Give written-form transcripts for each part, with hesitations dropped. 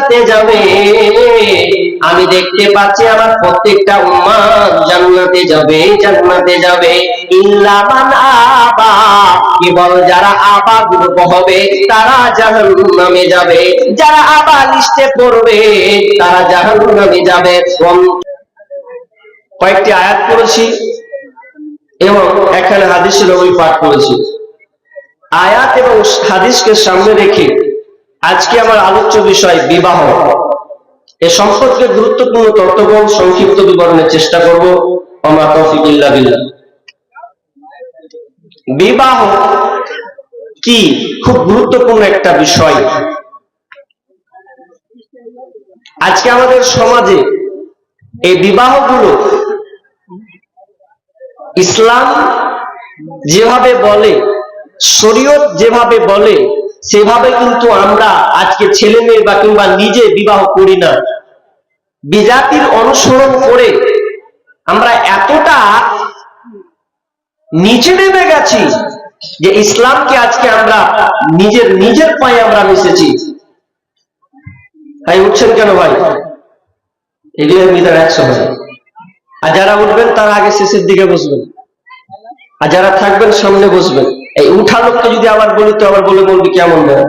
জান্নাতে যাবে। আমি দেখতে পাচ্ছি আমার প্রত্যেকটা উম্মত জান্নাতে যাবে, জান্নাতে যাবে। ইল্লা মান আবা, কেবল যারা আবা গ্রুপ হবে তারা জাহান্নামে যাবে। যারা আবা লিস্টে পড়বে তারা জাহান্নামে যাবে। কয়েকটি আয়াত পড়েছি এবং এখানে হাদিসের নবী পাঠ করেছি। আয়াত এবং হাদিসকে সামনে রেখে আজকে আমার আলোচ্য বিষয় বিবাহ। এ সম্পর্কে গুরুত্বপূর্ণ তত্ত্ববল সংক্ষিপ্ত বিবরণের চেষ্টা করব। ওমা তৌফিক ইল্লা বিল্লাহ। বিবাহ কি খুব গুরুত্বপূর্ণ একটা বিষয়। আজকে আমাদের সমাজে এই বিবাহগুলো ইসলাম যেভাবে বলে, শরীয়ত যেভাবে বলে সেভাবে কিন্তু আমরা আজকে ছেলে মেয়ে বা কিংবা নিজে বিবাহ করি না। বিজাতির অনুসরণ করে আমরা এতটা নিচে নেমে গেছি যে ইসলামকে আজকে আমরা নিজের পায়ে আমরা মিশেছি। তাই উঠছেন কেন ভাই? এগুলো মিটার 100 হয়। আর যারা উঠবেন তারা আগে শেষের দিকে বসবেন, আর যারা থাকবেন সামনে বসবেন। এই উঠা লোককে যদি আবার বলি তো আবার বলবি কেমন নয়।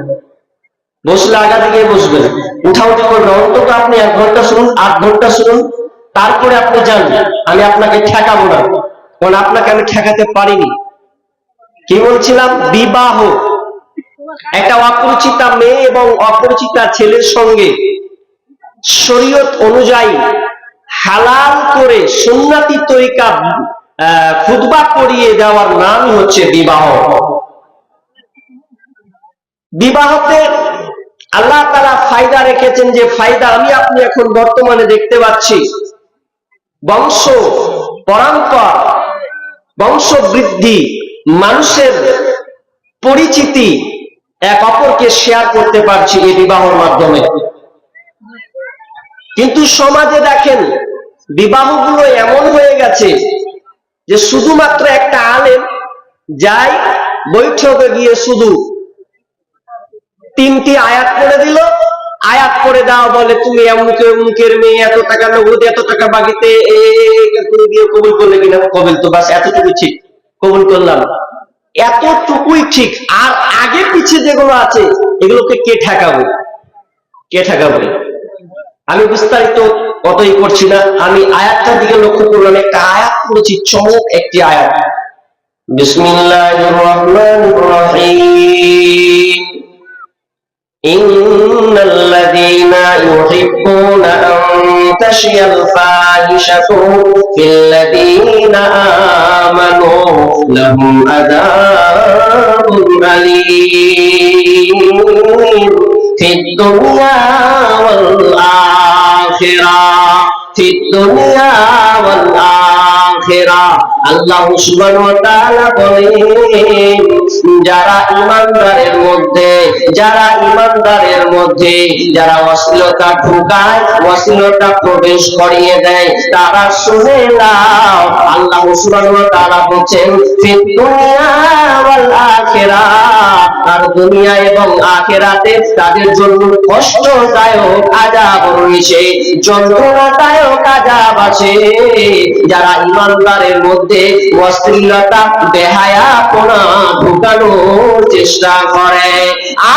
বসলে আগা দিকে বসবেন, উঠাউঠি করবেন। অন্তত আপনি 1 ঘন্টা শুনুন, 8 ঘন্টা শুনুন, তারপরে আপনি যান। আমি আপনাকে ঠেকাবো না, কারণ আপনাকে আমি ঠেকাতে পারিনি। কি বলছিলাম? বিবাহ একটা অপরিচিতা মেয়ে এবং অপরিচিতা ছেলের সঙ্গে শরীয়ত অনুযায়ী হালাল করে সুন্নতি তরিকা খুতবা পড়িয়ে দেওয়ার নামই হচ্ছে বিবাহ। বিবাহতে আল্লাহ তাআলা ফায়দা রেখেছেন, যে ফায়দা আমি আপনি এখন বর্তমানে দেখতে পাচ্ছি। বংশ পরম্পরা, বংশ বৃদ্ধি, মানুষের পরিচিতি, এক অপরকে শেয়ার করতে পারছি এই বিবাহের মাধ্যমে। কিন্তু সমাজে দেখেন বিবাহগুলো এমন হয়ে গেছে যে শুধুমাত্র একটা আলেম যাই বৈঠকে গিয়ে শুধু 3টি আয়াত করে দিল, আয়াত করে দাও, বলে তুমি এমুকের মেয়ে, এত টাকা নগদ, এত টাকা বাকিতে তুমি দিয়ে কবুল করলে কিনা? কবুল তো বাস এতটুকু ঠিক, কবুল করলাম, এতটুকুই ঠিক। আর আগে পিছিয়ে যেগুলো আছে এগুলোকে কে ঠেকাবে? কে ঠেকাবে? আমি বিস্তারিত অতই করছি না, আমি আয়াতটার দিকে লক্ষ্য করলাম। একটা আয়াত পড়েছি, চমক একটি আয়াত। বিসমিল্লাহির রহমানির রহিম। ইন্নাল্লাযীনা ইউহিব্বুনা আন তাশিয়াল ফাহিশাতু ফিল্লাযীনা আমানু লাহুম আযাবুন আলীম ফিদ দুনিয়া ওয়াল আখিরাহ, ফিদ দুনিয়া ওয়াল আখিরাহ। আল্লাহ সুবহানাহু ওয়া তাআলা বলেন, যারা ঈমানদারের মধ্যে যারা অশ্লীলতা ঢুকায়, অশ্লীলতা প্রবেশ করিয়ে দেয়, তারা শুনে নাও। আল্লাহ সুবহানাহু ওয়া তাআলা বলেন ফিদ দুনিয়া ওয়াল আখিরাহ, আর দুনিয়া এবং আখিরাতে তাদের জন্য কষ্টদায়ক আযাব রয়েছে, যন্ত্রণাদায়ক আযাব আছে। যারা ঈমানদারের মধ্যে অশ্লীলতা, বেহায়াপনা ঢুকানোর চেষ্টা করে।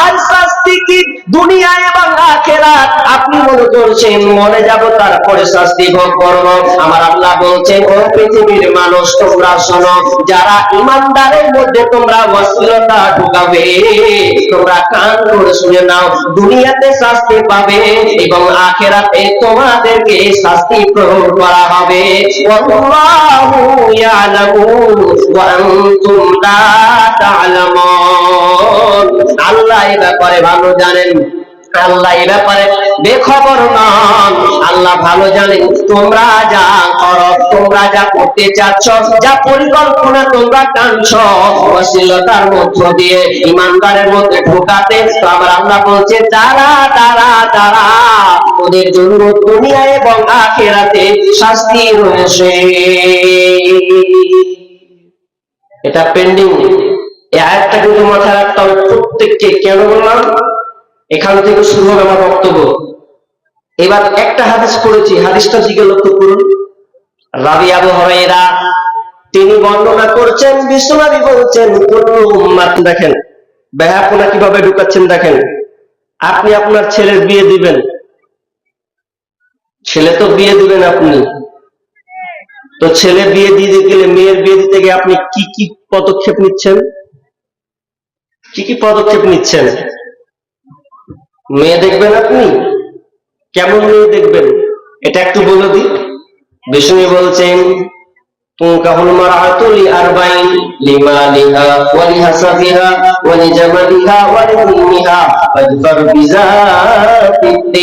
আর শাস্তি কি দুনিয়া এবং আখিরাত? আপনি মনে করছেন মরে যাব তারপরে শাস্তি ভোগ করব? আমার আল্লাহ বলছেন, ও পৃথিবীর মানুষ তোমরা শোনো, যারা ঈমানদারের মধ্যে তোমরা অশ্লীলতা ঢুকাবে, তোমরা কান করে শুনে নাও, দুনিয়াতে শাস্তি পাবে এবং আখিরাতে তোমাদেরকে শাস্তি প্রয়োগ করা হবে। ওয়াল্লাহু ইয়ালামু ওয়া আনতুম লা তা'লামুন। আল্লাহ এই ব্যাপারে ভালো জানেন, আল্লাহ এই ব্যাপারে বেখবর নন। আল্লাহ ভালো জানেন তোমরা যা করো, তোমরা যা করতে চাচ্ছ, যা পরিকল্পনা তোমরা টানছ অশ্লীলতার মধ্য দিয়ে ঈমানদারের মধ্যে ঢোকাতে। তো আমার আল্লাহ বলছে তারা ওদের জন্য দুনিয়া এবং আখিরাতে শাস্তি রয়েছে। এটা পেন্ডিং। এই আয়াতটা কিন্তু মাথায় রাখতে হবে প্রত্যেককে। কেন বললাম? এখান থেকে শুরু হবে আমার বক্তব্য। এবার একটা হাদিস পড়েছি, হাদিসটা দিকে লক্ষ্য করুন। রাবি আবু হুরায়রা তিনি বর্ণনা করছেন, বিশ্বনবী বলছেন কুল্লু উম্মাত, দেখেন বেহাপনা কিভাবে ঢুকাচ্ছেন, দেখেন আপনি আপনার ছেলের বিয়ে দিবেন, ছেলে তো বিয়ে দিবেন আপনি, তো ছেলে বিয়ে দিতে গেলে, মেয়ের বিয়ে দিতে গিয়ে আপনি কি কি পদক্ষেপ নিচ্ছেন, কি কি পদক্ষেপ নিচ্ছেন? মেয়ে দেখবেন আপনি, কেমন মেয়ে দেখবেন এটা একটু বলে দিই। বিষ্ণু বলছেন তুনকাহুল মারআতু লিআরবাইন লিমালিহা ওয়া লিহাসাবিহা ওয়া লিজামালিহা ওয়া লিদিনিহা ফাদফার বিযাতিদ্দীন।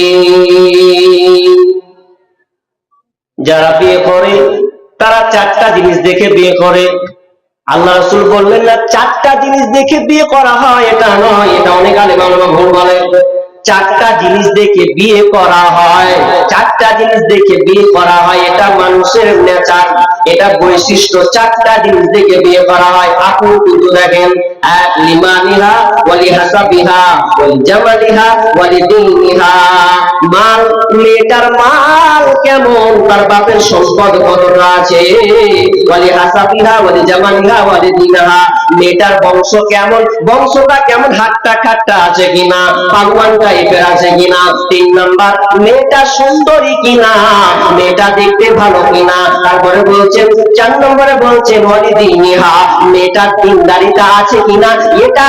যারা বিয়ে করে তারা চারটা জিনিস দেখে বিয়ে করে। আল্লাহ রাসূল বললেন না চারটা জিনিস দেখে বিয়ে করা হয়, এটা নয়, এটা অনেক আলেম ওলামা ভুল বলে। চারটা জিনিস দেখে বিয়ে করা হয়, চারটা জিনিস দেখে বিয়ে করা হয়, এটা মানুষের নেচার, এটা বৈশিষ্ট্য। চারটা জিনিস দেখে বিয়ে করা হয়। আপনি কিন্তু দেখেন, এক লিমানিহা ওয়া লিহাসাবিহা ওয়া লিজামালিহা ওয়া লিদিনিহা। মাল, মেয়েটার মাল কেমন, তার বাপের সম্পদ কতটা আছে। ওয়া লিহাসাবিহা ওয়া লিজামালিহা ওয়া লিদিনিহা, মেয়েটার বংশ কেমন, বংশটা কেমন, হাট্টা খাট্টা আছে কিনা, পালোয়ান টাইপের আছে কিনা। 3 নাম্বার, মেয়েটা সুন্দরী কিনা, মেয়েটা দেখতে ভালো কিনা। তারপরে বলছেন 4 নম্বরে বলছেন ওয়ালিদিনিহা, মেয়েটার দিনদারিতা আছে কিনা, এটা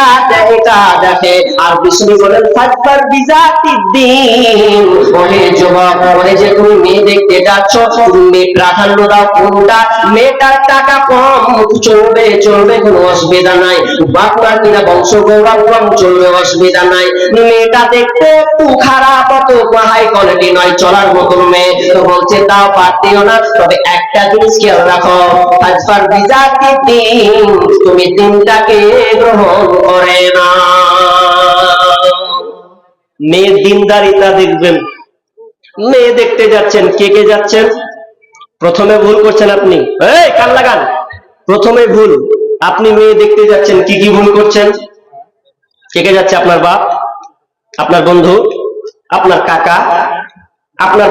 দেখে। আর বিষ্ণু বলেন ফাদফার বিযাতিদ্দীন, ওহে যুবক, ওহে যে তুমি মেয়ে দেখতে যাচ্ছ, তুমি প্রাধান্য দাও কোনটা, মেয়েটার টাকা কম চলবে, চলবে, কোনো অসুবিধা নাই, বাপমা কিনা বংশ গৌরব কম চলবে, অসুবিধা নাই। মেয়েটা দেখতে একটু খারাপ, অত হাই কোয়ালিটি নয়, চলার মতন মেয়ে, তো বলছে তাও পারতেও না, তবে একটা জিনিস খেয়াল রাখো, ফাদফার বিযাতিদ্দীন, তুমি দিনটাকে গ্রহণ করে না। মেয়ের দিনদারিতা দেখবেন। মেয়ে দেখতে যাচ্ছেন, কে কে যাচ্ছেন? প্রথমে ভুল করছেন আপনি, এই কান লাগান, প্রথমে ভুল। আপনি মেয়ে দেখতে যাচ্ছেন, কি কি ভুল করছেন? কে কে যাচ্ছে? আপনার বাপ, আপনার বন্ধু, আপনার কাকা, আপনার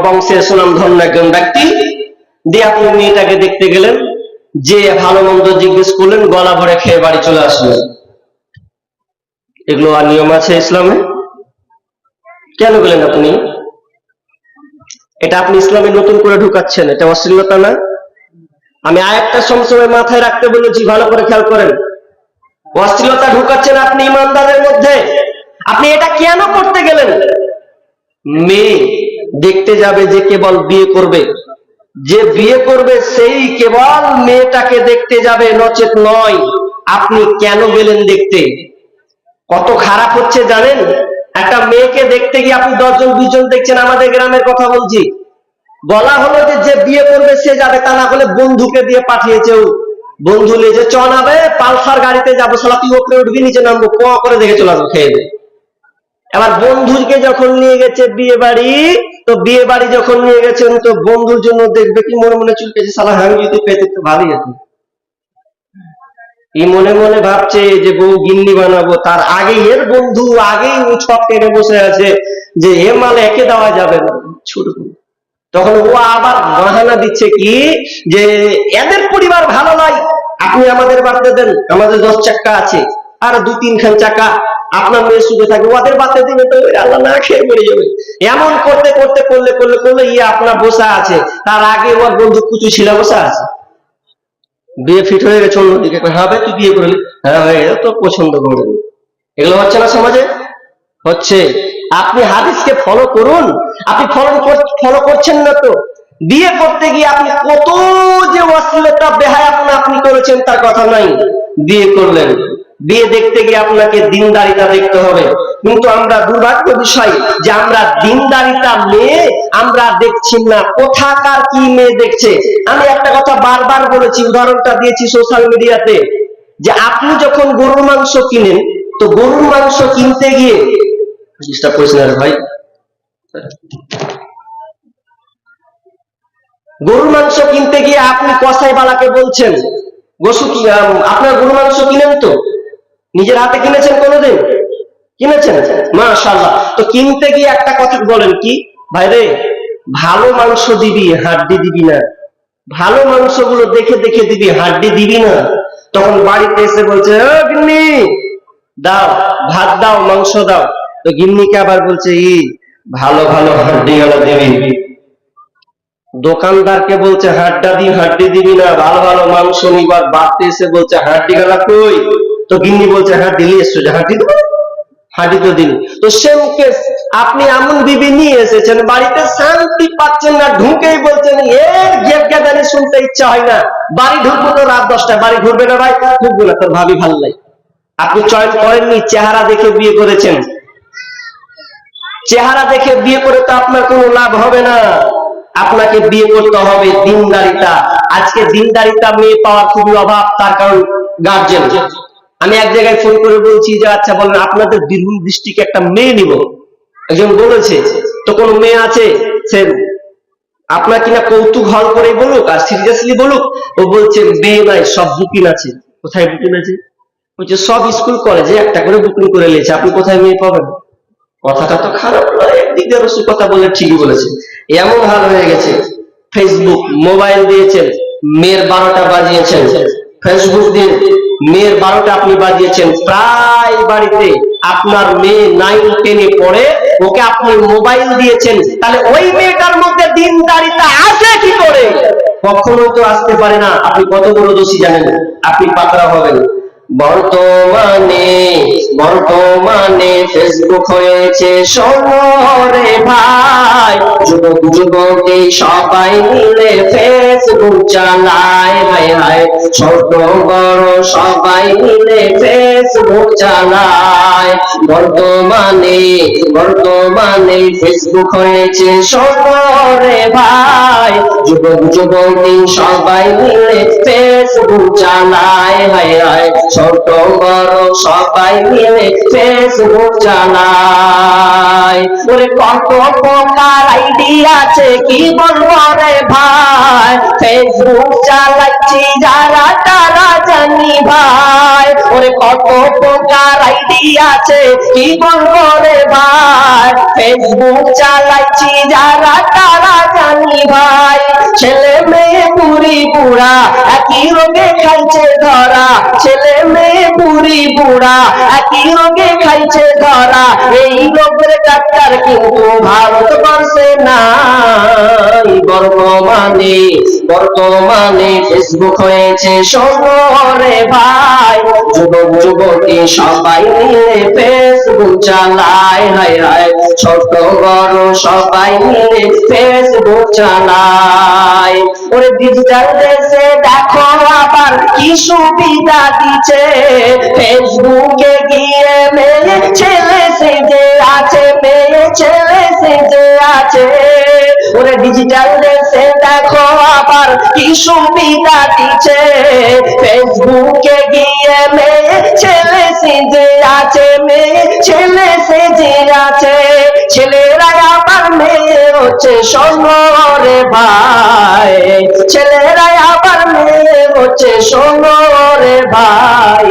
বংশের সুনামধন্য একজন ব্যক্তি, দিয়ে আপনি মেয়েটাকে দেখতে গেলেন, যে ভালো মন্দ জিজ্ঞেস করলেন, গলা ভরে খেয়ে বাড়ি চলে আসলেন। এগুলো আর নিয়ম আছে ইসলামে? কেন গেলেন আপনি? এটা আপনি ইসলামে নতুন করে ঢুকাচ্ছেন, এটা অশ্লীলতা না? আমি আরেকটা সবসময় মাথায় রাখতে বলেছি, ভালো করে খেয়াল করেন। অশ্লীলতা ঢুকাচ্ছেন আপনি ইমানদারের মধ্যে। আপনি এটা কেন করতে গেলেন? মেয়ে দেখতে যাবে যে কেবল বিয়ে করবে, যে বিয়ে করবে সেই কেবল মেয়েটাকে দেখতে যাবে, নচেত নয়। আপনি কেন গেলেন দেখতে? কত খারাপ হচ্ছে জানেন? একটা মেয়েকে দেখতে গিয়ে আপনি 10 জন 20 জন দেখছেন। আমাদের গ্রামের কথা বলছি, বলা হলো যে যে বিয়ে করবে সে যাবে, তা না হলে বন্ধুকে দিয়ে পাঠিয়েছে, বন্ধু নিয়ে চ নাবে, পালসার গাড়িতে যাবো, সালা তুই ওপরে উঠবি, নিচে নামবো, ক করে দেখে চলে আসবো, খেয়ে দে। এবার বন্ধুকে যখন নিয়ে গেছে বিয়ে বাড়ি, তো বিয়ে বাড়ি যখন নিয়ে গেছেন, তো বন্ধুর জন্য দেখবে কি মনে মনে চুলকেছে, সালা আমি যদি পেতে তো ভালোই হতো। এই মনে মনে ভাবছে যে বউ গিন্নি বানাবো, তার আগে এর বন্ধু আগেই ছক টেনে বসে আছে যে এ মাল একে দেওয়া যাবে না, ছোট। তখন ও আবার বাহানা দিচ্ছে কি, যে এদের পরিবার ভালো নয়, আপনি আমাদের বাড়তে দেন, আমাদের 10 চাকা আছে, আর 2-3 খান চাকা, আপনার মেয়ে সুখে থাকবে, ওদের বাড়তে দিলে তো আল্লাহ না খেয়ে মরে যাবে। এমন করতে করতে করলে করলে করলে ইয়ে আপনার বসা আছে, তার আগে ওর বন্ধু কুচু ছিল বসা আছে, বিয়ে ফিট হয়ে গেছে অন্যদিকে, হবে তুই বিয়ে করলি, হ্যাঁ হয়ে তো পছন্দ করে। এগুলো হচ্ছে না সমাজে? হচ্ছে। আপনি হাদিসকে ফলো করুন, আপনি ফলো করছেন না তো। বিয়ে করতে গিয়ে আপনি কত যে অশ্লীলতা বেহায়াপনা আপনি করেছেন তার কথা নাই, বিয়ে করলেন। বিয়ে দেখতে গিয়ে আপনাকে দিনদারিতা দেখতে হবে। কিন্তু আমরা দুর্ভাগ্য বিষয় যে আমরা দিনদারিতা মেয়ে আমরা দেখছি না, কোথাকার কি মেয়ে দেখছে। আমি একটা কথা বারবার বলেছি, উদাহরণটা দিয়েছি সোশ্যাল মিডিয়াতে, যে আপনি যখন গরুর মাংস কিনেন, তো গরুর মাংস কিনতে গিয়ে ডিস্টার্ব করিস না রে ভাই, গরুর মাংস কিনতে গিয়ে আপনি কসাই বালাকে বলছেন, গোসু কি আপনার গরুর মাংস কিনেন তো? নিজের হাতে কিনেছেন কোনোদিন? কিনেছেন? মাশাআল্লাহ। তো কিনতে গিয়ে একটা কথা বলেন কি, ভাইরে, ভালো মাংস দিবি, হাড্ডি দিবি না। ভালো মাংসগুলো দেখে দেখে দিবি, হাড্ডি দিবি না। তখন বাড়িতে এসে বলছে, ও গিন্নি দাও, ভাত দাও, মাংস দাও। তো গিন্নিকে আবার বলছে, ভালো ভালো হাড্ডি গেলা দিবি। দোকানদারকে বলছে হাড্ডি দিবি না, ভালো ভালো মাংস নিবার। বাড়তে এসে বলছে হাড্ডি গেলা কই? তো গিন্নি বলছে, হ্যাঁ দিলি এসছো, হাড্ডি দেবো, হাড্ডি তো দিন। তো সেম কেস, আপনি এমন বিবি নিয়ে এসেছেন, বাড়িতে শান্তি পাচ্ছেন না, ঢুকেই বলছেন এর গেট গেদানি শুনতে ইচ্ছা হয় না। বাড়ি ঢুকবো তো রাত 10টায়, বাড়ি ঘুরবে না ভাই, ঢুকবো না, তোর ভাবি ভাল লাগে। আপনি চয়েস করেননি, চেহারা দেখে বিয়ে করেছেন। চেহারা দেখে বিয়ে করে তো আপনার কোনো লাভ হবে না। আপনাকে বিয়ে করতে হবে দিনদারিতা। আজকে দিনদারিতা মেয়ে পাওয়ার খুবই অভাব, তার কারণ গার্জেন। আমি এক জায়গায় ফোন করে বলছি যে আচ্ছা বলেন আপনাদের বীরভূম ডিস্ট্রিক্টে একটা মেয়ে নিব। একজন বলেছে, তো কোন মেয়ে আছে সে আপনার কিনা কৌতুক হল করেই বলুক আর সিরিয়াসলি বলুক। ও বলছে মেয়ে নাই, সব বুকিং আছে। কোথায় বুকিং আছে? বলছে সব স্কুল কলেজে একটা করে বুকিং করে নিয়েছে, আপনি কোথায় মেয়ে পাবেন? কথাটা তো খারাপ নয়, একদিক দিয়ে রসুল কথা বলে ঠিকই বলেছে। এমন হাল হয়ে গেছে, ফেসবুক মোবাইল দিয়েছেন, মেয়ের 12টা বাজিয়েছেন। ফেসবুক দিয়ে মেয়ের 12টা আপনি বাজিয়েছেন। প্রায় বাড়িতে আপনার মেয়ে 9-10-এ পড়ে, ওকে আপনি মোবাইল দিয়েছেন। তাহলে ওই মেয়েটার মধ্যে দিনদারিতা আসে কি করে? কখনো তো আসতে পারে না। আপনি কত বড় দোষী জানেন? আপনি পাকড়া হবেন। বর্তমানে ফেসবুক হয়েছে শহরে ভাই, যুবক যুবতী সবাই মিলে ফেসবুক চালায়। ভাই হায়, ছোট বড় সবাই মিলে ফেসবুক চালায়। বর্তমানে ফেসবুক হয়েছে শহরে ভাই, যুবক যুবতী সবাই মিলে ফেসবুক চালায়। হায় হায়, ছোট বড় সবাই মিলে ফেসবুক চালায়। ওরে কত প্রকার আইডি আছে কি বলবো রে ভাই, ফেসবুক চালাচ্ছি যারা তারা জানি ভাই। ওরে কত প্রকার আইডি আছে কি বলবো রে ভাই, ফেসবুক চালাচ্ছি যারা তারা জানি ভাই। ছেলে মেয়ে বুড়ি বুড়া একই রোগে খাইছে ধরা, ছেলে মেয়ে বুড়ি বুড়া একই রোগে খাইছে ধরা। এই রোগের ডাক্তার কিন্তু ভারতবর্ষে নাই। বর্তমানে ফেসবুক হয়েছে শহরে ভাই, যুবক যুবতী সবাই মিলে ফেসবুক চালায়। হায় হায়, ছোট বড় সবাই মিলে ফেসবুক চালায়। ওরে ডিজিটাল দেশে দেখো আবার কি সুবিধা দিচ্ছে, ফেসবুকে গিয়ে মেয়ে ছেলে সেজে আছে, মেয়ে ছেলে সেজে আছে। ওরে ডিজিটাল দেশে দেখো আবার কি সুবিধা দিচ্ছে, ফেসবুকে গিয়ে মেয়ে ছেলে সেজে আছে, মেয়ে ছেলে সেজে আছে। ছেলেরা আবার মেয়ে হচ্ছে শহরে ভাই, ছেলেরা আবার মেয়ে হচ্ছে শহরে ভাই।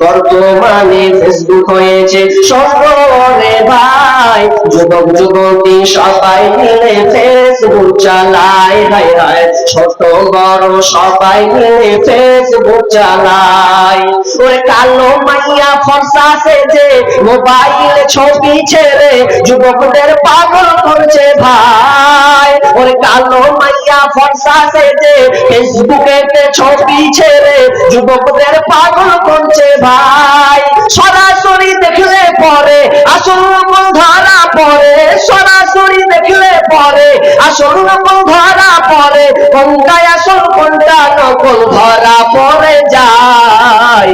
বর্তমানে ফেসবুক হয়েছে শহরে ভাই, যুবক যুবতী সবাই মিলে ফেসবুক চালায়। হায় হায়, ছোট বড় সবাই মিলে ফেসবুক চালায়। ওরে কালো মাইয়া ফর্সা সেজে মোবাইল ছবি ছেড়ে যুবকদের পাগল করছে ভাই। ওরে কালো মাইয়া ফর্সা সেজে ফেসবুকে ছবি ছেড়ে যুবকদের পাগল করছে ভাই। সরাসরি দেখলে পরে আসল রকম ধরা পড়ে, সরাসরি দেখলে পরে আসল রকম ধরা পড়ে, কোনটাই আসল কোনটা নকল ধরা পড়ে যায়।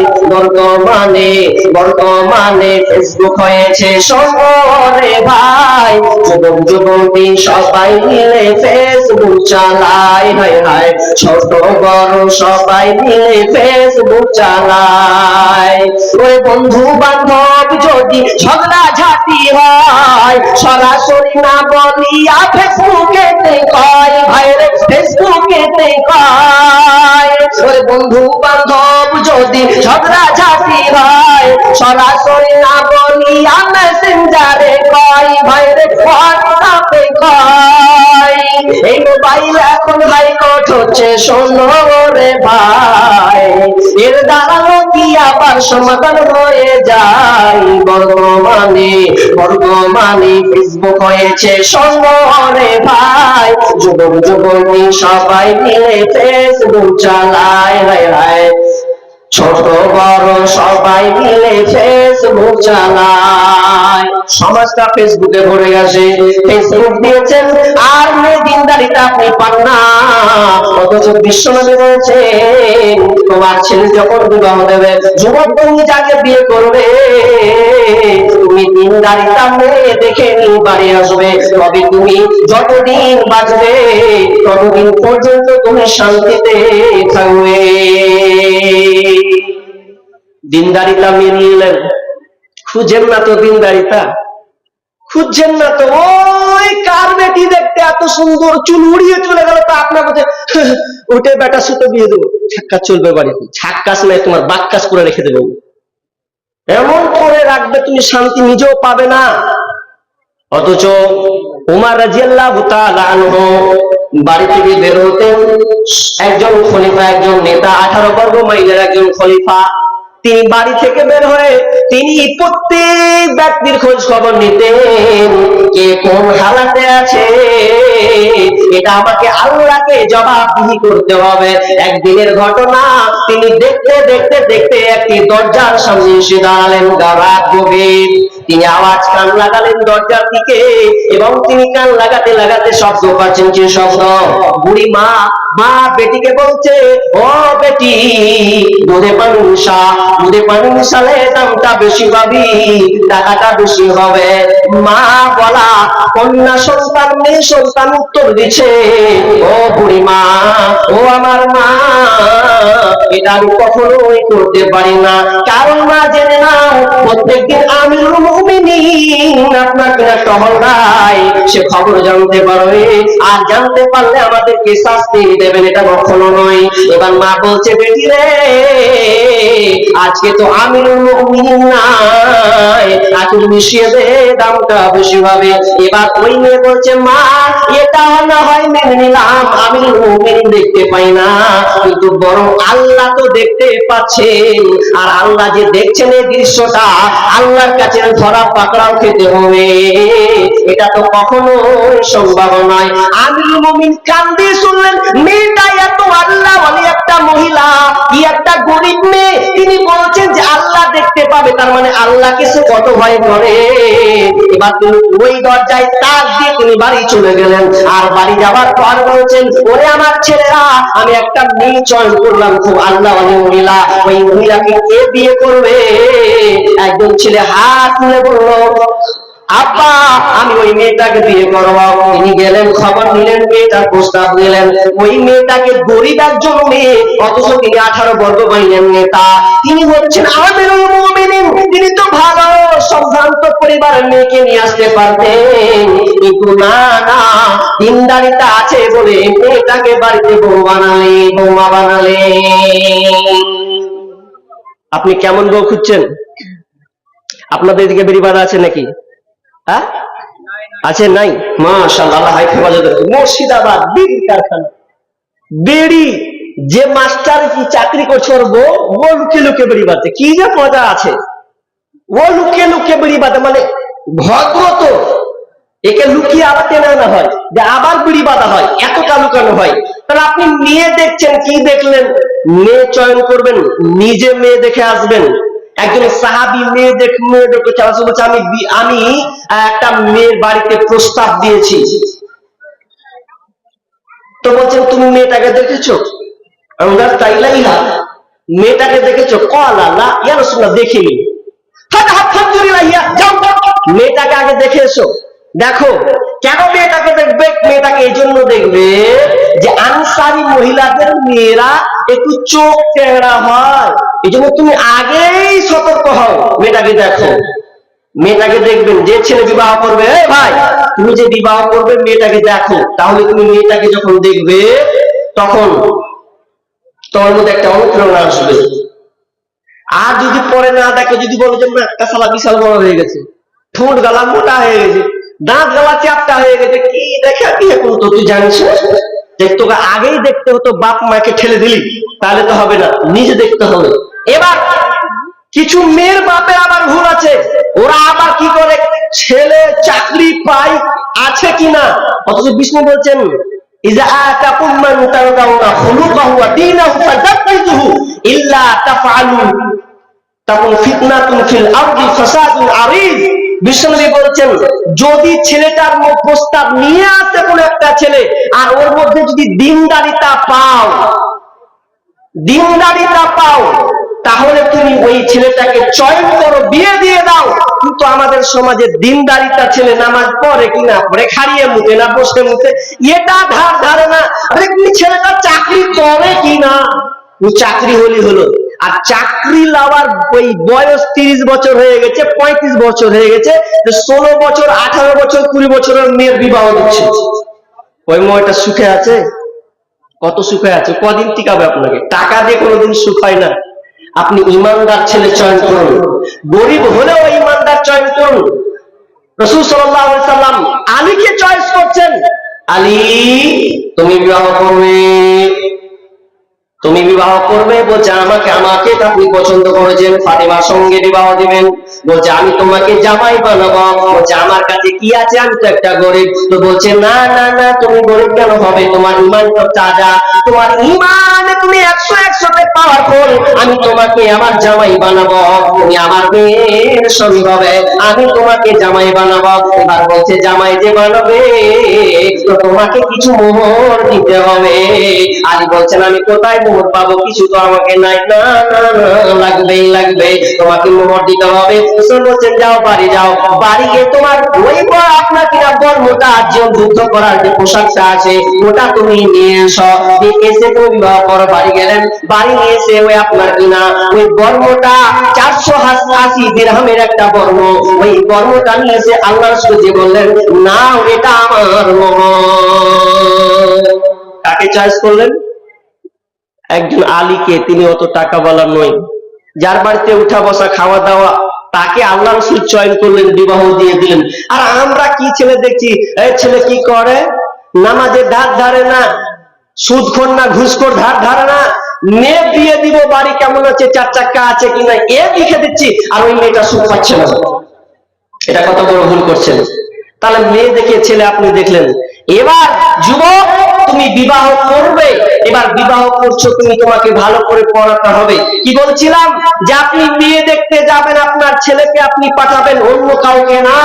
বর্তমানে ফেসবুক হয়েছে শহরে ভাই, যুবক যুবতী সবাই মিলে ফেসবুক চালায়। হায় হায়, ছোট বড় সবাই মিলে ফেসবুক চালায়। ওই বন্ধু বান্ধব যদি ঝগড়া ঝাঁটি হয়, সরাসরি না বলিয়া ফেসবুকেতে কয়, ভাইরে ফেসবুকেতে কয়। ওরে বন্ধু বান্ধব যদি ঝগড়া ঝাঁটি হয়, সরাসরি না বলিয়া মেসেঞ্জারে কয়, ভাইরে হোয়াটসঅ্যাপে কয়। এই মোবাইল এখন হাইকোর্ট হচ্ছে, শোনো রে ভাই, এর দ্বারাও কি আবার সমাধান হয়ে যায়। বর্তমানে ফেসবুক হয়েছে, শোনো রে ভাই, যুবক যুবতী সবাই মিলে ফেসবুক চালায়, হায় হায়, ছোট বড় সবাই মিলে ফেসবুক চালায়। সমাজটা ফেসবুকে ভরে গেছে। ফেসবুক দিয়েছেন আর দিনদারিটা আপনি পান না, অথচ বিশ্বনবী বলেছেন তোমার ছেলে যখন বিবাহ দেবে, যুবক তুমি যাকে বিয়ে করবে, তুমি দিনদারিতা মেয়ে দেখে নিয়ে বাড়ি আসবে, তবে তুমি যতদিন বাঁচবে ততদিন পর্যন্ত তুমি শান্তিতে থাকবে। দিনদারিতা মেনে নিলেন, খুঁজেন না তো দিনদারিতা, খুঁজছেন না তো। ওই কার বেটি দেখতে এত সুন্দর, চুল উড়িয়ে চলে গেল, তা আপনার কাছে ওইটা বেটা সুতো দিয়ে দেবো, ছাক্কাস চলবে বাড়িতে। ছাক্কাস নাই, তোমার বাক্কাস করে রেখে দেবো, এমন করে রাখবে তুমি শান্তি নিজেও পাবে না। অথচ উমর রাদিয়াল্লাহু তাআলা আনহু বাড়ি থেকে বের হতেন, একজন খলিফা, একজন নেতা, 18 বর্গ মাইলের একজন খলিফা, তিনি বাড়ি থেকে বের হয়ে তিনি প্রত্যেক ব্যক্তির খোঁজ খবর নিতেন, কে কোন হালাতে আছে, এটা আমাকে আল্লাহকে জবাবদিহি করতে হবে। একদিনের ঘটনা, তিনি দেখতে দেখতে দেখতে একটি দরজার সামনে এসে দাঁড়ালেন, রাত গভীর, তিনি আওয়াজ কান লাগালেন দরজার দিকে, এবং তিনি কান লাগাতে লাগাতে শব্দ পাচ্ছেন, যে শব্দ, বুড়ি মা বেটিকে বলছে, ও বেটি, দুধে পানি মিশা, দুধে পানি মিশালে দামটা বেশি পাবি, টাকাটা বেশি হবে। মা বলা, কন্যা সন্তান মেয়ে সন্তান উত্তর দিচ্ছে, ও বুড়ি মা, ও আমার মা, এটা আমি কখনোই করতে পারি না, কারণ মা জেনে নাও, প্রত্যেকদিন আমিরুল মুমিনিন আপনার কিনা টহল নাই, সে খবর জানতে পারবে, আর জানতে পারলে আমাদেরকে শাস্তি দেবেন, এটা কখনো নয়। এবার মা বলছে, বেটি রে, আজকে তো আমিরুল মুমিনিন নাই, আকুল মিশিয়ে দে, দামটা বেশি হবে। এবার ওই মেয়ে বলছে, মা এটা না হয় মেনে নিলাম, আমিরুল মুমিনিন দেখতে পাই না, কিন্তু বরং আল্লাহ তো দেখতে পাচ্ছেন, আর আল্লাহ যে দেখছেন এই দৃশ্যটা, আল্লাহর কাছে ধরা পাকড়াও খেতে হবে, এটা তো কখনো সম্ভব নয়। আমিরুল মুমিনিন কান দিয়ে শুনলেন, মেয়েটা এত আল্লাহ ওয়ালি একটা মহিলা, কি একটা গরিব মেয়ে, তিনি বলছেন যে আল্লাহ দেখতে পাবে, তার মানে আল্লাহকে সে কত ভয় করে। এবার তিনি ওই দরজায় তাক দিয়ে তিনি বাড়ি চলে গেলেন, আর বাড়ি যাওয়ার পর বলছেন, ওরে আমার ছেলেরা, আমি একটা মেয়ে চয়ন করলাম, খুব আল্লাহ ওয়ালি মহিলা, ওই মহিলাকে কে বিয়ে করবে? একজন ছেলে হাত তুলে বলল, আব্বা, আমি ওই মেয়েটাকে বিয়ে করবো। তিনি গেলেন, খবর নিলেন, মেয়েটার প্রস্তাব দিলেন। ওই মেয়েটাকে গরিব একজন মেয়ে, অথচ তিনি 18 বর্গ মাইলের নেতা, তিনি হচ্ছেন আমিরুল মুমিনিন, তিনি তো ভালো সম্ভ্রান্ত পরিবারের মেয়েকে নিয়ে আসতে পারতেন, কিন্তু না, দিনদারিতা আছে বলে মেয়েটাকে বাড়িতে বৌমা বানালে। আপনি কেমন বউ খুঁজছেন? আপনাদের দিকে বেড়ি বাঁধা আছে নাকি? আছে? নাই? মাশাআল্লাহ, মুর্শিদাবাদ বিড়ির কারখানা, বিড়ি যে মাস্টার কি চাকরি করছে, ওর বউ ও লুকিয়ে লুকিয়ে বেড়ি বাঁধছে, কি যে মজা আছে, ও লুকিয়ে লুকিয়ে বেড়ি বাঁধে, মানে ভদ্র তো, একে লুকিয়ে আবার টেনে আনা হয়, যে আবার বিড়ি বাঁধা হয়, এতটা লুকানো হয়। তাহলে আপনি মেয়ে দেখছেন, কি দেখলেন? মেয়ে চয়ন করবেন, নিজে মেয়ে দেখে আসবেন। একজন সাহাবী মেয়ে দেখে বলছে, আমি একটা মেয়ের বাড়িতে প্রস্তাব দিয়েছি, তো বলছেন তুমি মেয়েটাকে দেখেছো? আমরা তাইলাই না, মেয়েটাকে দেখেছো? কলা না ইয়া রাসূলুল্লাহ, দেখিনি। মেয়েটাকে আগে দেখে এসো, দেখো কেন মেয়েটাকে দেখবে? মেয়েটাকে এই জন্য দেখবে যে আনসারী মহিলাদের মেয়েরা একটু চোখ টেঁড়া হয়, এই জন্য তুমি আগেই সতর্ক হও, মেয়েটাকে দেখো। মেয়েটাকে দেখবেন, যে ছেলে বিবাহ করবে, ভাই তুমি যে বিবাহ করবে মেয়েটাকে দেখো, তাহলে তুমি মেয়েটাকে যখন দেখবে তখন তোমার মধ্যে একটা অনুপ্রেরণা আসবে। আর যদি পরে না দেখো, যদি বলো যে একটা শালা বিশাল বড় হয়ে গেছে, ঠোঁট গালা মোটা হয়ে গেছে, দাঁত গালা চ্যাপটা হয়ে গেছে, কি দেখা বিয়ে করতো তুই জানিস? তোকে আগেই দেখতে হতো, বাপ মাকে ঠেলে দিলি, তাহলে তো হবে না, নিজে দেখতে হবে। এবার কিছু মেয়ের বাপের আবার ভুল আছে, ওরা আবার কি করে, ছেলে চাকরি পায় আছে কিনা, অথচ বিষ্ণু বলছেন ইজা আতাকুম মান তারদাউনা খুলুকাহু ওয়া দীনাহু ফাযাক্কিহুহু ইল্লা তাফআলু তাকুন ফিতনাতুন ফিল আরদি ফাসাদুন আরিদ। বিষ্ণু বলছেন, যদি ছেলেটার প্রস্তাব নিয়ে আসে কোন একটা ছেলে, আর ওর মধ্যে যদি দিনদারিতা পাও, তাহলে তুমি ওই ছেলেটাকে চয়ন করো, বিয়ে দিয়ে দাও। কিন্তু আমাদের সমাজে দিনদারিতা ছেলে নামাজ পড়ে কিনা পড়ে, খাড়িয়ে মুখে না বসে মুখে, এটা ধারে না। ছেলেটা চাকরি করে কিনা, চাকরি হলো, আর চাকরি লাওয়ার ওই বয়স 30 বছর হয়ে গেছে, 35 বছর হয়ে গেছে, 16 বছর 18 বছর 20 বছরের মেয়ের বিবাহ দিচ্ছে। ওই মেয়েটা সুখে আছে? কত সুখে আছে? কদিন টিকাবে আপনাকে? টাকা দিয়ে কোনোদিন সুখ হয় না। আপনি ইমানদার ছেলে চয়ন করুন, গরিব হলেও ইমানদার চয়ন করুন। রাসূল সাল্লাল্লাহু আলাইহি সাল্লাম আলীকে চয়েস করছেন, আলী তুমি বিবাহ করবে, বলছে আমাকে আপনি পছন্দ করেছেন, ফাতেমার সঙ্গে বিবাহ দিবেন, বলছে আমি তোমাকে জামাই বানাবো, বলছে আমার কাছে কি আছে, আমি তো একটা গরিব। তো বলছে না না না, তুমি গরিব কেন হবে, তোমার ঈমান তো তাজা, তোমার ঈমানে তুমি 100-100 পাওয়ারফুল, আমি তোমাকে আমার জামাই বানাবো, তুমি আমার মেয়ের স্বামী হবে, আমি তোমাকে জামাই বানাবো। এবার বলছে জামাই যে বানাবে তো তোমাকে কিছু মোহর দিতে হবে। আলী বলছেন আমি কোথায় মোহর পাবো, কিছু তো আমাকে নাই। না না না, লাগবে, তোমাকে মোহর দিতে হবে। বলছেন যাও, বাড়ি যাও, বাড়ি গিয়ে তোমার ওই আপনার কিনা বর্মটা আজীবন যুদ্ধ করার যে পোশাকটা আছে ওটা তুমি নিয়ে এসে তুমি বিবাহ করো। বাড়ি গেলেন, বাড়ি নিয়ে এসে ওই আপনার কিনা ওই বর্মটা 480 দিরহামের একটা বর্ম, ওই বর্মটা নিয়ে এসে আল্লাহ রাসূল বললেন না এটা আমার মোহর। কাকে চয়েস করলেন? একজন আলীকে, তিনি অত টাকা বলা নয়, যার বাড়িতে উঠা বসা খাওয়া দাওয়া, তাকে আল্লাহ রাসূল চয়ন করলেন, বিবাহ দিয়ে দিলেন। আর আমরা কি ছেলে দেখছি, এই ছেলে কি করে, নামাজের ধার ধারে না, সুদখোর না, ঘুষখোর ধারে না, মেয়ে বিয়ে দিব, বাড়ি কেমন আছে, 4 চাকা আছে কিনা এ লিখে দিচ্ছি, আর ওই মেয়েটা সুখ পাচ্ছে না। এটা কত বড় ভুল করছেন। তাহলে মেয়ে দেখে ছেলে আপনি দেখলেন। এবার যুবক তুমি বিবাহ করবে, এবার বিবাহ করছো তুমি, তোমাকে ভালো করে পড়াতে হবে। কি বলছিলাম যে আপনি বিয়ে দেখতে যাবেন, আপনার ছেলেকে আপনি পাঠাবেন, অন্য কাউকে না,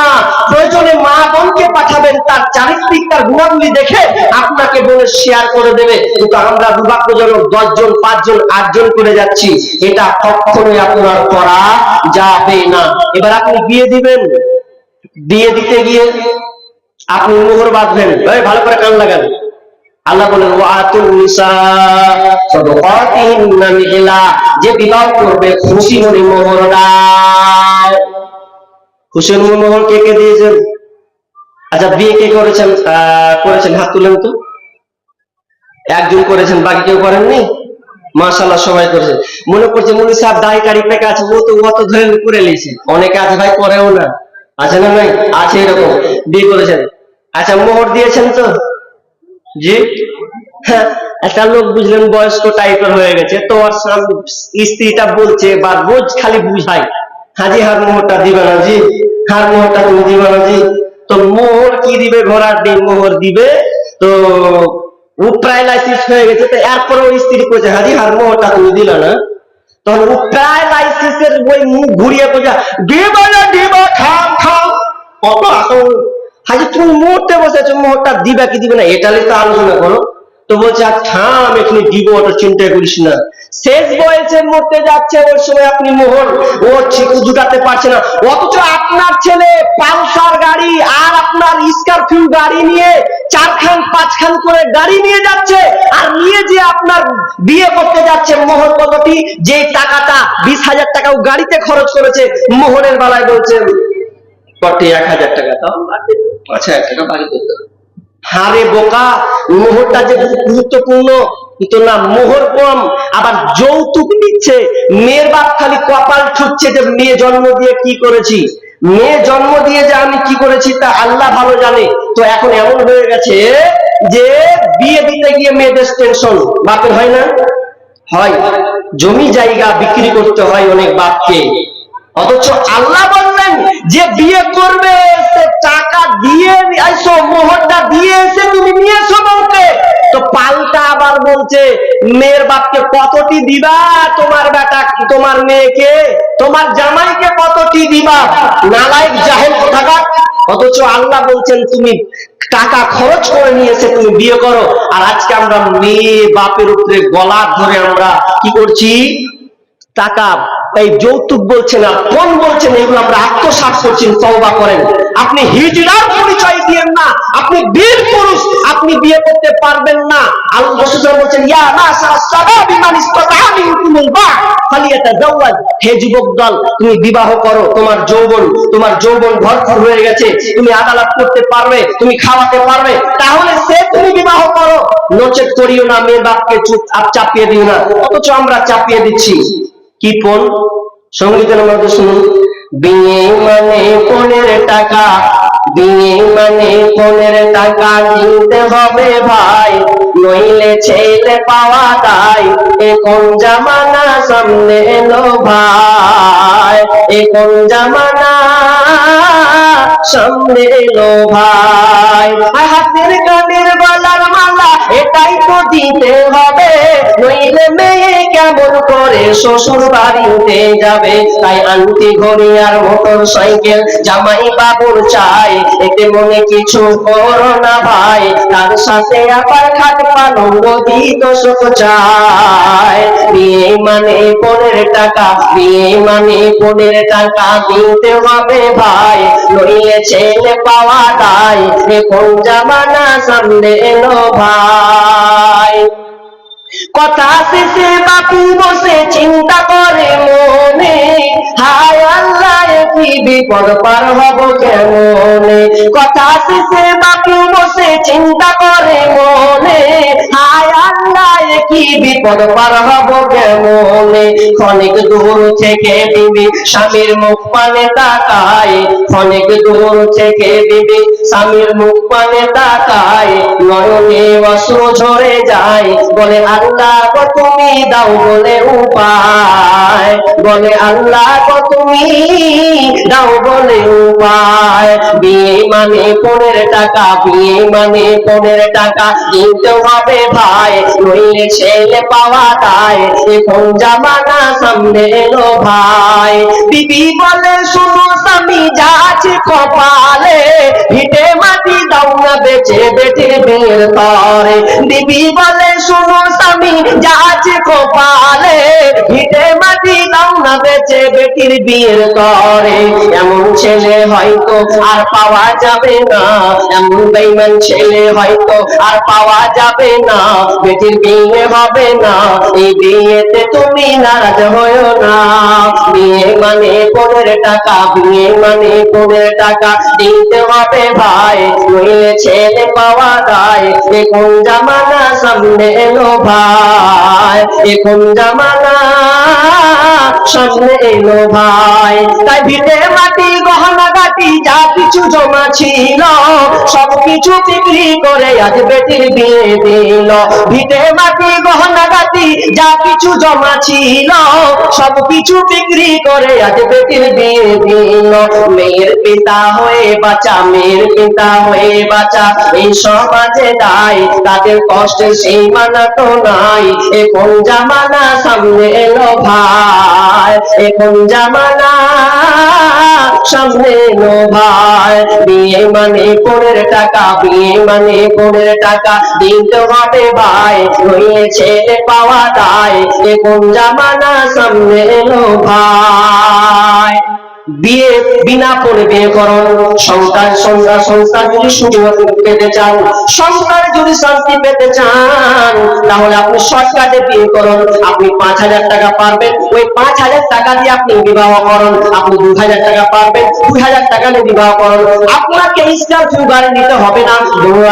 প্রয়োজনে মা বোনকে পাঠাবেন, তার চারিত্রিক তার গুণাবলী দেখে আপনাকে বলে শেয়ার করে দেবে। কিন্তু আমরা দুর্ভাগ্যজনক 10 জন 5 জন 8 জন করে যাচ্ছি, এটা কখনোই আপনার করা যাবে না। এবার আপনি বিয়ে দিবেন, বিয়ে দিতে গিয়ে আপনি মোহর বাঁধবেন, ভালো করে কান লাগান। আল্লাহ বলেন ওয়াতুন নিসা সাদাকাতিহিন্না নিহলা, যে বিবাহ করবে খুশি মনে মোহর দাও। খুশি মনে মোহর কে কে দিয়েছেন? আচ্ছা বিয়ে কে করেছেন? হাত তুলেন তো। একজন করেছেন, বাকি কেউ করেননি? মাশাআল্লাহ সবাই করেছেন। মনে করছে মুনি সাহেব দাড়ি কাড়ি পেকে আছে, ও তো ধরে করে নিয়েছে। অনেকে আছে ভাই করেও না, আছে না নাই? আছে এরকম, বিয়ে করেছেন। আচ্ছা মোহর দিয়েছেন তো? জি হ্যাঁ। একটা লোক বুঝলেন বয়স্ক টাইপের হয়ে গেছে, তো ওর স্ত্রীটা বলছে বা রোজ খালি বুঝাই, হাজি হার মোহরটা দিবে না জি, হার মোহরটা তুমি দিবে না জি। তো মোহর কি দিবে, ঘোড়ার ডিম মোহর দিবে। তো ও প্যারালাইসিস হয়ে গেছে, তো এরপরে ওই স্ত্রী কইছে হাজি হার মোহরটা তুমি দিলে না। তখন ও প্যারালাইসিসের ওই মুখ ঘুরিয়ে কইছে দিবা না দিবা, খাও কত আসল হাজি, তুমি মুহূর্তে বসেছো, মোহরটা দিবা কি দিবে না এটা তো আলোচনা করো। তো বলছে থাম, এখানে দিব, ওটা চিন্তা করিস না। শেষ বয়সে মরতে যাচ্ছে, ওই সময় আপনি মোহর ও চিকু জুটাতে পারছে না, অথচ আপনার ছেলে পালসার গাড়ি আর আপনার স্করপিও গাড়ি নিয়ে 4-5 করে গাড়ি নিয়ে যাচ্ছে, আর নিয়ে যে আপনার বিয়ে করতে যাচ্ছে, মোহর কতটি? যে টাকাটা 20,000 টাকাও গাড়িতে খরচ করেছে, মোহরের বেলায় বলছেন কটি 1,000 টাকা, তাও 5,000 টাকা বাড়ি করতে। হারে বোকা, মোহরটা যে গুরুত্বপূর্ণ কিন্তু না, মোহর কম, আবার যৌতুক নিচ্ছে। মেয়ের বাপ খালি কপাল ঠুকছে যে মেয়ে জন্ম দিয়ে কি করেছি, মেয়ে জন্ম দিয়ে যে আমি কি করেছি তা আল্লাহ ভালো জানে। তো এখন এমন হয়ে গেছে যে বিয়ে দিতে গিয়ে মেয়েদের টেনশন, বাপের হয় না? হয়। জমি জায়গা বিক্রি করতে হয় অনেক বাপকে, অথচ আল্লাহ বললেন যে বিয়ে করবে সে টাকা দিয়ে আইসো, মোহরটা দিয়ে এসে তুমি নিয়ে এসো বউকে। তো পাল্টা আবার বলছে মেয়ের বাপকে কতটি দিবা, তোমার বেটা তোমার মেয়েকে তোমার জামাইকে কতটি দিবা, নালায়েক জাহেল কোথাকার। অথচ আল্লাহ বলছেন তুমি টাকা খরচ করে নিয়েছে তুমি বিয়ে করো। আর আজকে আমরা মেয়ে বাপের উপরে গলা ধরে আমরা কি করছি, টাকা এই যৌতুক বলছেন আর পণ বলছেন, এগুলো আমরা আত্মসাৎ করছি। তওবা করেন। আপনি হিজড়ার পরিচয় দিয়েন না, আপনি বীর পুরুষ, আপনি বিয়ে করতে পারবেন না। আল্লাহ রাসূল বলছেন ইয়া মাশাআস সাবাবি মান ইসতাতা মিনকুমুল বাহ ফালিয়াতাজাওয়াজ, হে যুবক দল তুমি বিবাহ করো, তোমার যৌবন ভরপুর হয়ে গেছে, তুমি আদালত করতে পারবে, তুমি খাওয়াতে পারবে, তাহলে সে তুমি বিবাহ করো, নচেত করিও না। মেয়ের বাপকে চুপ চাপিয়ে দিও না। অথচ আমরা চাপিয়ে দিচ্ছি কি পণ? সঙ্গীতের মধ্যে শুনুন, বিয়ে মানে পণের টাকা, বিয়ে মানে পণের টাকা দিতে হবে ভাই, নইলে ছেলে পাওয়া দায়। এ কোন জামানা সামনে এলো ভাই, এ কোন জামানা সামনে এলো ভাই। হাতের কানের গলার মালা এটাই তো দিতে হবে, নইলে মেয়ে কেমন করে শ্বশুর বাড়িতে যাবে। তাই আংটি ঘড়ি আর মোটর সাইকেল জামাই বাবুর চাই, এতে মনে কিছু করো না ভাই, তার সাথে আবার খাট পালঙ্গ দিত সুখ চাই। বিয়ে মানে পণের টাকা, বিয়ে মানে পণের টাকা দিতে হবে ভাই, নইলে ছেলে পাওয়া দায়। এ কোন জামানা সামনে এলো ভাই। কথা শেষে বাপু বসে চিন্তা করে মনে, হায় আল্লাহ কি বিপদ পার হব কেমনে। কথা শেষে বাপু বসে চিন্তা করে মনে, হায় আল্লাহ কি বিপদ পার হব কেমনে। অনেক দূর থেকে বিবি স্বামীর মুখ পানে তাকায়, অনেক দূর থেকে বিবি স্বামীর মুখ পানে তাকায়, নয়নে অশ্রু ঝরে যায়, বলে আল্লাহ গো তুমি দাও বলে উপায়, বলে আল্লাহ গো তুমি দাও বলে উপায়। বিয়ে মানে পণের টাকা, বিয়ে মানে পণের টাকা দিতে হবে ভাই, নইলে ছেলে পাওয়া দায়। এ কোন জামানা সামনে এলো ভাই। বিবি বলে শোনো স্বামী যা আছে কপালে, ভিটে মাটি দাও না বেচে বেটির বিয়ের তরে। বিবি বলে শোনো স্বামী যা আছে কপালে, ভিটে মাটি দাও না বেচে বেটির বিয়ের তরে। এমন ছেলে হয়তো আর পাওয়া যাবে না, এমন বেঈমান ছেলে হয়তো আর পাওয়া যাবে না, বেটির বিয়ে হবে না, এই বিয়েতে তুমি নারাজ হয়ো না। বিয়ে মানে পণের টাকা, বিয়ে মানে পণের টাকা দিতে হবে ভাই, নইলে ছেলে পাওয়া দায়। এ কোন জামানা সামনে এলো ভাই, এ কোন জামানা সামনে এলো ভাই। তাই ভিটে মাটি গহনা গাটি যা কিছু জমা ছিল, সব কিছু বিক্রি করে আজ বেটির বিয়ে দিল। ভিটে মাটি গহনা গাটি যা কিছু জমা ছিল, সব কিছু বিক্রি করে আজ বেটির বিয়ে দিল। মেয়ের পিতা হয়ে বাঁচা, মেয়ের পিতা হয়ে বাঁচা এই সমাজে দায়, তাদের কষ্টের সেই মানা তো নাই। এ কোন জামানা সামনে এলো ভাই, ভাই, এখন জামানা সামনে নো ভাই, বিয়ে মানে পরের টাকা, বিয়ে মানে পরের টাকা দিতে হবে ভাই, হয়ে ছেলে পাওয়া যায়, এখন জামানা সামনে নো ভাই। বিয়ে বিনা করে বিয়ে করুন, সংসার যদি সুখী পেতে চান, সংসার যদি শান্তি পেতে চান, তাহলে আপনি শর্টকাটে বিয়ে করুন। আপনি 5,000 টাকা পারবেন, ওই 5,000 টাকা দিয়ে আপনি বিবাহ করুন। আপনি 2,000 টাকা পারবেন, 2,000 টাকা দিয়ে বিবাহ করুন। আপনাকে স্করপিও গাড়ি নিতে হবে না,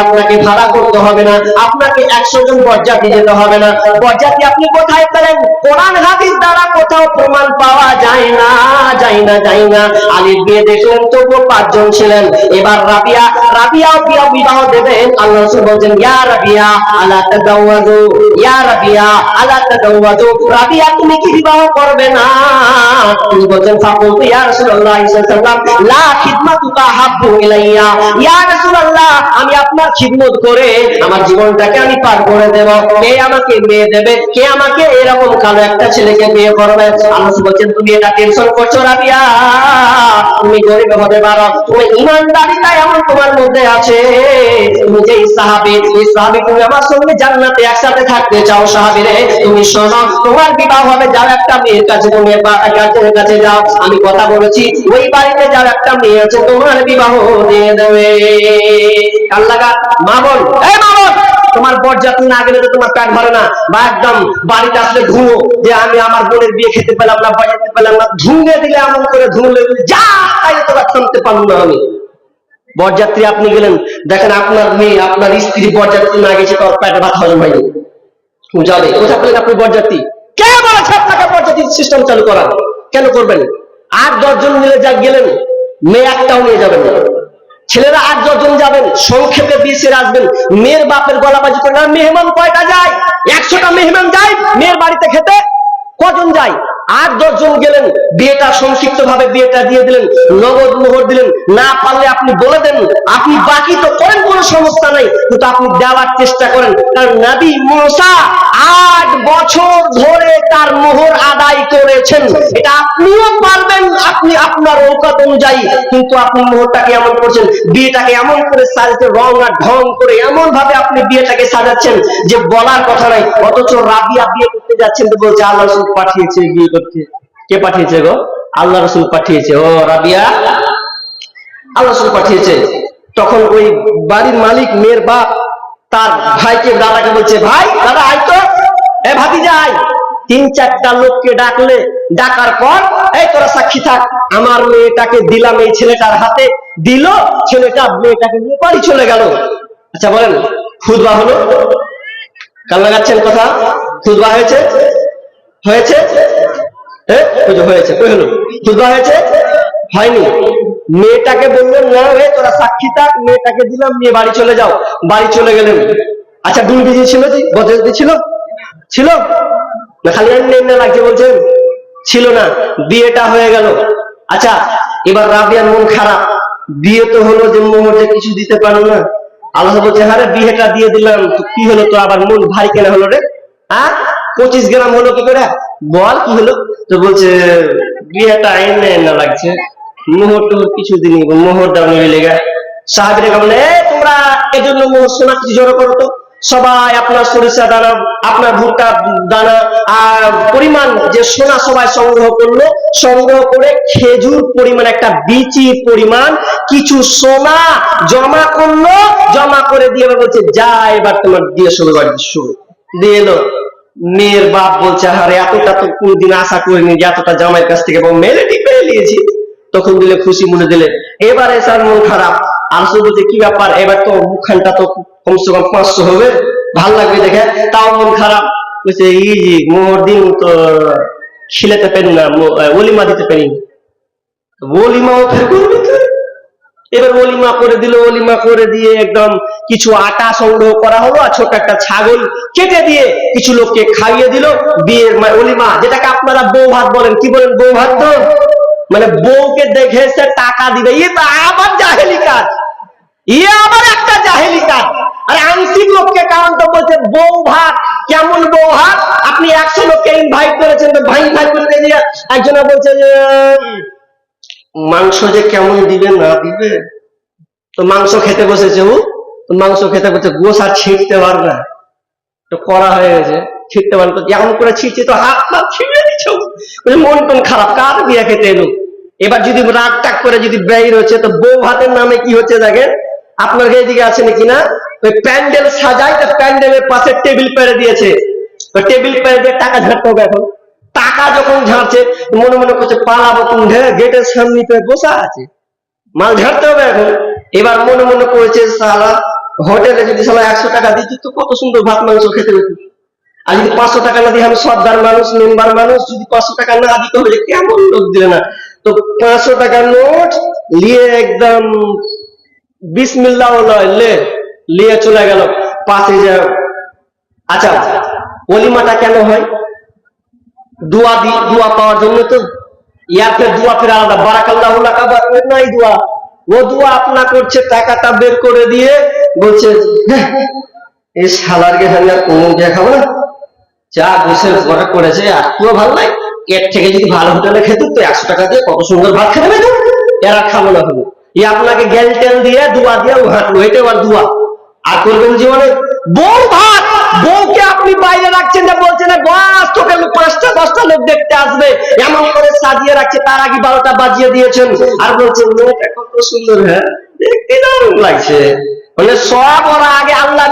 আপনাকে ভাড়া করতে হবে না, আপনাকে 100 জন বরযাত্রী যেতে হবে না। বরযাত্রী আপনি কোথায় পেলেন? কোরআন হাদিস দ্বারা কোথাও প্রমাণ পাওয়া যায় না, আলীর বিয়ে দেখলেন তবুও 5 জন ছিলেন। এবার রাবিয়াও বিবাহ দেবেন, আল্লাহ রাসূল বলেন ইয়া রাবিয়া আলা তাদাওয়াজু, ইয়া রাবিয়া আলা তাদাওয়াজু, রাবিয়া তুমি কি বিবাহ করবে না? তিনি বলেন ফাকুলতু ইয়া রাসূলুল্লাহ সাল্লাল্লাহু আলাইহি ওয়াসাল্লাম লা খিদমাতুকা হাব্বু ইলাইয়া, ইয়া রাসূলুল্লাহ আমি আপনার খিদমত করে আমার জীবনটাকে আমি পার করে দেব, কে আমাকে বিয়ে দেবে, কে আমাকে এরকম কালো একটা ছেলেকে বিয়ে করবে? আল্লাহ বলেন তুমি এটা টেনশন করছো রাবিয়া, তুমি গরিব হতে পারো, তুমি ইমানদারিটা এমন তোমার মধ্যে আছে, তুমি যে সাহাবী তুমি আমার সঙ্গে জান্নাতে একসাথে থাকতে চাও, সাহাবী রে তুমি শোনো, তোমার বিবাহ হবে, যাও একটা মেয়ের কাছে, তুমি বাবার কাছে যাও, আমি কথা বলেছি, ওই বাড়িতে যাও, একটা মেয়ে আছে, তোমার বিবাহ দিয়ে দেবে। আল্লাহ মা বল, এই মা বল, তোমার বরযাত্রী না গেলে তো তোমার পেট ভরে না, বা একদম বাড়িতে আসলে ধুমো যে আমি আমার বোনের বিয়ে খেতে পেলাম না, বাজাতে পেলাম না, ধুমে দিলে এমন করে ধুমলে যা তাই তো শুনতে পারলাম না আমি। বরযাত্রী আপনি গেলেন, দেখেন আপনার মেয়ে আপনার স্ত্রী বরযাত্রী না গেছে, তোর পেটে ভাত হজম হয়নি, যাবে কোথা পেলেন আপনি বরযাত্রী? কে বলেছে আপনাকে বরযাত্রী সিস্টেম চালু করা? কেন করবেন? 8-10 জন মিলে যা গেলেন, মেয়ে একটাও নিয়ে যাবেন না, ছেলেরা 8-10 জন যাবেন, সংক্ষেপে বিয়ে সেরে আসবেন। মেয়ের বাপের গলাবাজি করে না, মেহমান কয়টা যায়? 100টা মেহমান যায় মেয়ের বাড়িতে খেতে, কজন যায়? 8-10 জন গেলেন, বিয়েটা সংক্ষিপ্ত ভাবে বিয়েটা দিয়ে দিলেন, নগদ মোহর দিলেন, না পারলে আপনি বলে দেন, আপনি বাকি তো করেন, কোনো সমস্যা নাই, কিন্তু আপনি দেওয়ার চেষ্টা করেন। কারণ নবী মুসা 8 বছর ধরে তার মোহর আদায় করেছেন, এটা আপনিও পারবেন, আপনি আপনার ঔকাত অনুযায়ী, কিন্তু আপনি মোহরটাকে এমন করছেন, বিয়েটাকে এমন করে সাজাতে, রং আর ঢং করে এমন ভাবে আপনি বিয়েটাকে সাজাচ্ছেন যে বলার কথা নাই। অথচ রাবিয়া বিয়ে করতে যাচ্ছেন তো বলছে আল্লাহ রাসূল পাঠিয়েছে বিয়ে করতে। কে পাঠিয়েছে গো? আল্লাহ রাসূল পাঠিয়েছে। ও রাবিয়া, আল্লাহ রাসূল পাঠিয়েছে। তখন ওই বাড়ির মালিক মেয়ের বাপ তার ভাইকে, দাদাকে বলছে, ভাই দাদা আয় তো, এ ভাতিজা আয়। 3-4টা লোককে ডাকলে, ডাকার পর এই তোরা সাক্ষী থাক, আমার মেয়েটাকে দিলাম এই ছেলেটার হাতে, দিল, ছেলেটা মেয়েটাকে নিয়ে বাড়ি চলে গেল। আচ্ছা বলেন, খুতবা হলো? কাল লাগাচ্ছেন কথা? খুতবা হয়েছে? হয়েছে? হয়েছে, কই হলো? খুতবা হয়েছে? হয়নি। মেয়েটাকে বললেন না রে তোরা সাক্ষী থাক, মেয়েটাকে দিলাম, নিয়ে বাড়ি চলে যাও, বাড়ি চলে গেলেন। আচ্ছা ডুল বিজি ছিল? জি বদলতে ছিল না, খালি এমনি লাগছে বলছেন? ছিল না। বিয়েটা হয়ে গেল। আচ্ছা এবার রাবিয়ার মন খারাপ, বিয়ে তো হলো, যে মোহর যে কিছু দিতে পারলো না। আল্লাহ বলছে আরে বিয়েটা দিয়ে দিলাম, তো কি হলো, তো আবার মন ভারী কেন হলো রে? 25 গ্রাম হলো কি করে? বল কি হলো? তো বলছে বিয়েটা এনে না লাগছে, মোহর টুহর কিছু দিনই, মোহর দেওয়া নিয়ে লেগে। সাহাবীরা বলে তোমরা এজন্য মোহর সোনা কিছু জড়ো করো তো, সবাই আপনার সরিষা দানা, আপনার ভুট্টা দানা আর পরিমাণ যে সোনা সবাই সংগ্রহ করলো, সংগ্রহ করে খেজুর পরিমাণ একটা বিচি পরিমাণ কিছু সোনা জমা করলো, জমা করে দিয়ে বলছে যা এবার তোমার দিয়ে শুরু বাড়ি শুরু দিয়ে এলো। মেয়ের বাপ বলছে আরে এতটা তো কোনদিন আশা করিনি যে এতটা জামাইয়ের কাছ থেকে মেলে টিপে নিয়েছি। তখন দিলে খুশি মনে দিলে, এবারে স্যার মন খারাপ। আর বলছে কি ব্যাপার, এবার তো মুখখানটা তো কমসে কম 500 হবে, ভাল লাগবে দেখে, তাও মন খারাপ। বলছে এই যে মোহর দিন তো খিলাতে পারি না, ওলিমা দিতে পারি, ওলিমাও করবি তো। এবার ওলিমা করে দিল, ওলিমা করে দিয়ে একদম কিছু আটা সংগ্রহ করা হলো, আর ছোট একটা ছাগল কেটে দিয়ে কিছু লোককে খাইয়ে দিল। বিয়ের ওলিমা, যেটাকে আপনারা বউ ভাত বলেন, কি বলেন? বউ ভাত তো মানে বউকে দেখে সে টাকা দিবে, এ তো আবার জাহেলি কাজ। ইয়ে আবার একটা জাহেলি কাজ। আর আংশিক লোককে কারণ তো বলছে বউ ভাত, কেমন বউ ভাত? আপনি 100 লোককে ইনভাইট করেছেন, তো ভাই ভাই করে দিয়ে একজনে বলছে যে মাংস যে কেমন দিবে না দিবে, তো মাংস খেতে বসেছে ও, তো মাংস খেতে বসে গোস আর ছিঁড়তে পারবে না, তো করা হয়ে গেছে, ছিঁড়তে পারবে, তো যেমন করে ছিঁড়ছে তো হাত হাত ছিঁড়ে দিচ্ছ, মন টন খারাপ, কার বিয়ে খেতে এলো। এবার যদি রাগ টাক করে যদি ব্যয় রয়েছে, তো বউ ভাতের নামে কি হচ্ছে দেখেন, আপনার এইদিকে আছে নাকি না, ওই প্যান্ডেল সাজায়, তো প্যান্ডেলের পাশে টেবিল পেরে দিয়েছে, তো টেবিল পেরে দিয়ে টাকা ঝাড়তে হবে। এখন টাকা যখন ঝাড়ছে মনে মনে করছে পালাবো কুণ্ঠে, গেটের সামনে বসা আছে, মাল ঝাড়তে হবে এখন। এবার মনে মনে করেছে সালা হোটেলে যদি সালা 100 টাকা দিত তো কত সুন্দর ভাত মাংস খেতে হতো, আর যদি 500 টাকা না দিয়ে, আমি সর্দার মানুষ মেম্বার মানুষ, যদি 500 টাকা না দিতে হলে কেমন লোক দিলে না, তো 500 টাকার নোট নিয়ে একদম বিসমিল্লাহ লিয়ে চলে গেল পাশে যে। আচ্ছা, অলিমাটা কেন হয়? দোয়া পাওয়ার জন্য তো। ইয়াতে দোয়া ফের আলাদা, বারাকাল্লাহু লাকা নাই দোয়া, ও দোয়া আপনা করছে, টাকাটা বের করে দিয়ে বলছে এই শালার গে আমি আর কোনো দেখাবো না, যা বসে ঘরে করেছে আর পুরো ভালো লাগে, এর থেকে যদি ভালো হোটেলে খেতে তো 100 টাকা দিয়ে কত সুন্দর ভাত খেতে পেত, এরা খাবো না হলো। ই আপনাকে গ্যাল টেল দিয়ে দোয়া দিয়ে হাঁটলো, এটা আবার দোয়া। আর করবেন জীবনে বউ ভাত, বউকে আপনি বাইরে রাখছেন, যে বলছেন বাস তোকে 5টা 10টা লোক দেখতে আসবে, এমন করে সাজিয়ে রাখছে, তার আগে 12টা বাজিয়ে দিয়েছেন, আর বলছেন মেয়েটা কত সুন্দর, হ্যাঁ দেখতে দারুণ লাগছে, মানে সব ওরা আগে আল্লাহ